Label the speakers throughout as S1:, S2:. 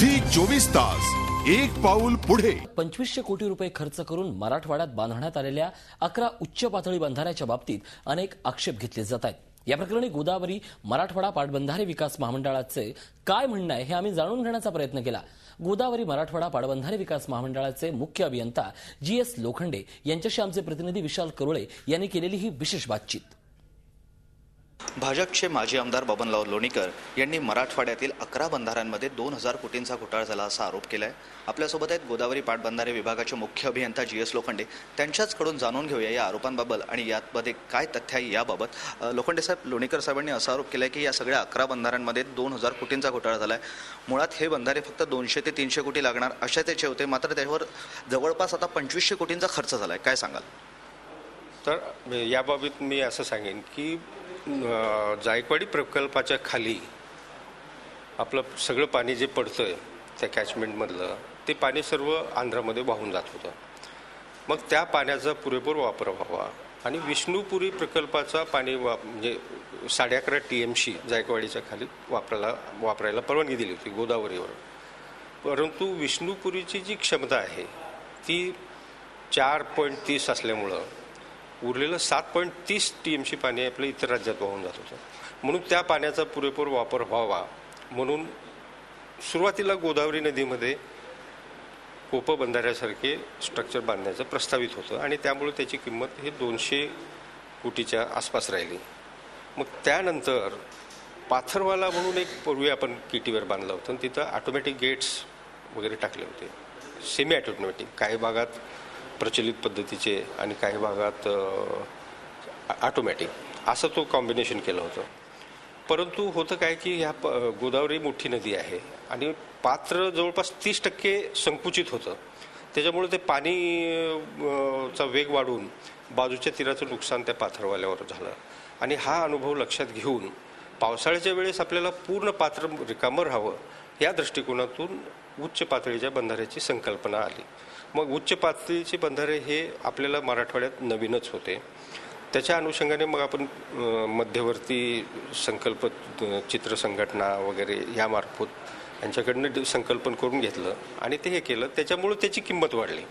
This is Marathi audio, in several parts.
S1: झी 24 तास एक पाऊल पुढे।
S2: 2500 कोटी रुपये खर्च करून मराठवाड्यात बांधण्यात आलेल्या 11 उच्च पातळी बंधाऱ्याच्या बाबतीत अनेक आक्षेप घेतले जात आहेत। या प्रकरणी गोदावरी मराठवाडा पाटबंधारे विकास महामंडळाचे काय म्हणणं आहे हे आम्ही जाणून घेण्याचा प्रयत्न केला। गोदावरी मराठवाडा पाटबंधारे विकास महामंडळाचे मुख्य अभियंता GS लोखंडे यांच्याशी आमचे प्रतिनिधी विशाल करोळे यांनी केलेली ही विशेष बातचीत।
S3: भाजपचे माजी आमदार बबनराव लोणीकर यांनी मराठवाड्यातील 11 बंधाऱ्यांमध्ये 2000 कोटींचा घोटाळा झाला असा आरोप केलाय। आपल्यासोबत आहेत गोदावरी पाटबंधारे विभागाचे मुख्य अभियंता GS लोखंडे। त्यांच्याचकडून जाणून घेऊया या आरोपांबाबत आणि यामध्ये काय तथ्य आहे याबाबत। लोखंडे साहेब, लोणीकर साहेबांनी असा आरोप केलाय की या सगळ्या 11 बंधाऱ्यांमध्ये 2000 कोटींचा घोटाळा झालाय। मुळात हे बंधारे फक्त 200 ते 300 कोटी लागणार अशा त्याचे होते, मात्र त्यावर जवळपास आता 2500 कोटींचा खर्च झालाय। काय सांगाल?
S4: तर याबाबत मी असं सांगेन की जायकवाडी प्रकल्पाच्या खाली आपलं सगळं पाणी जे पडतंय त्या कॅचमेंटमधलं ते पाणी सर्व आंध्रामध्ये वाहून जात होतं। मग त्या पाण्याचा पुरेपूर वापर व्हावा आणि विष्णुपुरी प्रकल्पाचा पाणी म्हणजे 11.5 TMC जायकवाडीच्या खाली वापरायला परवानगी दिली होती गोदावरीवर। परंतु विष्णुपुरीची जी क्षमता आहे ती 4.30 असल्यामुळं उरलेलं 7.30 TMC पाणी आपल्या इतर राज्यात वाहून जात होतं। म्हणून त्या पाण्याचा पुरेपूर वापर व्हावा म्हणून सुरुवातीला गोदावरी नदीमध्ये कोप बंधाऱ्यासारखे स्ट्रक्चर बांधण्याचं प्रस्तावित होतं आणि त्यामुळे त्याची किंमत ही 200 कोटीच्या आसपास राहिली। मग त्यानंतर पाथरवाला म्हणून एक पूर्वी आपण केटीवर बांधलं होतं, तिथं ऑटोमॅटिक गेट्स वगैरे टाकले होते, सेमी ऑटोमॅटिक, काही भागात प्रचलित पद्धतीचे आणि काही भागात ऑटोमॅटिक, असं तो कॉम्बिनेशन केलं होतं। परंतु होतं काय की ह्या गोदावरी मोठी नदी आहे आणि पात्र जवळपास 30% संकुचित होतं, त्याच्यामुळे ते पाणी चा वेग वाढून बाजूच्या तीराचं नुकसान त्या पाथरवाल्यावर झालं। आणि हा अनुभव लक्षात घेऊन पावसाळ्याच्या वेळेस आपल्याला पूर्ण पात्र रिकामं राहावं या दृष्टिकोनातून उच्च पातळीच्या बंधाऱ्याची संकल्पना आली। मग उच्च पातळीचे बंधारे हे आपल्याला मराठवाड्यात नवीनच होते, त्याच्या अनुषंगाने मग आपण मध्यवर्ती संकल्प चित्र संघटना वगैरे यामार्फत यांच्याकडनं संकल्पन करून घेतलं आणि ते हे केलं, त्याच्यामुळे त्याची किंमत वाढली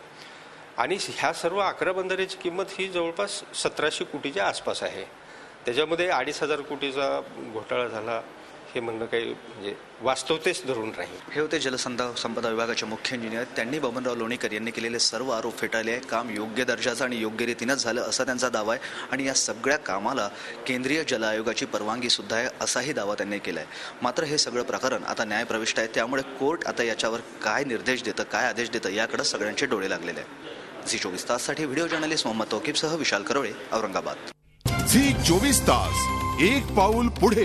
S4: आणि ह्या सर्व 11 बंधाऱ्याची किंमत ही जवळपास 1700 कोटीच्या आसपास आहे। त्याच्यामध्ये 2500 कोटीचा घोटाळा झाला हे म्हणणं काही म्हणजे वास्तवतेच धरून राहील।
S3: हे होते जलसंपदा विभागाचे मुख्य इंजिनियर। त्यांनी बबनराव लोणीकर यांनी केलेले सर्व आरोप फेटाळले आहे। काम योग्य दर्जाचं आणि योग्य रीतीनंच झालं असा त्यांचा दावा आहे आणि या सगळ्या कामाला केंद्रीय जल आयोगाची परवानगी सुद्धा आहे असाही दावा त्यांनी केला आहे। मात्र हे सगळं प्रकरण आता न्यायप्रविष्ट आहे, त्यामुळे कोर्ट आता याच्यावर काय निर्देश देतं, काय आदेश देतं याकडे सगळ्यांचे डोळे लागलेले आहेत। झी 24 ताससाठी व्हिडिओ जर्नलिस्ट मोहम्मद तौकीबसह विशाल करोळे, औरंगाबाद।
S1: झी 24 तास एक पाऊल पुढे।